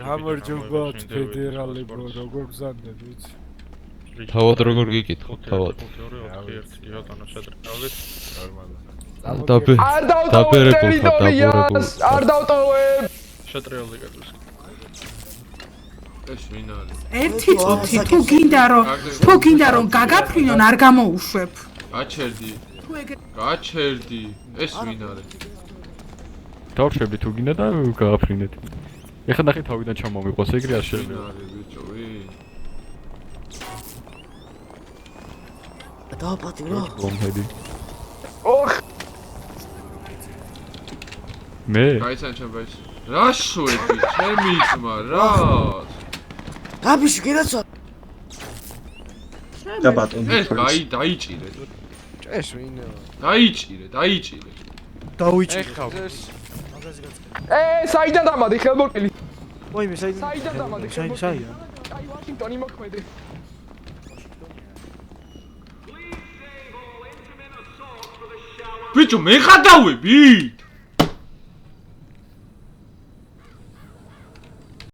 გამარჯობათ ფედერალებო, როგორ გზადებით? თავად როგორ გიკითხო, თავად. არ დავტოვებ. შეტრიალდი კეთილს. ეს ვინ არის? ერთი წუთი თუ გინდა რომ გაგაფრინონ არ გამოუშვებ. გაჩერდი. ეს ვინ არის? დავშები თუ გინდა და გააფრინეთ. ეხლა ნახე თავიდან ჩამომიყვას, ეგრე არ შეიძლება. დააპატიმრო. გომჰედი. ოხ. მე? გაიცან ჩემს. რა შვედი, ჩემი ძმა, რა? გაბიში გინაცა. და ბატონი. ეს დაიჭირე. ჭეს ვინო? დაიჭირე. დავიჭირე. საიდან დამადი ხელმორკილი? მოიმე საიდან დამადი ხელმორკილი? საიდან? აი ვაშინგტონი მოქმედი. ბიჭო მე ხადავები?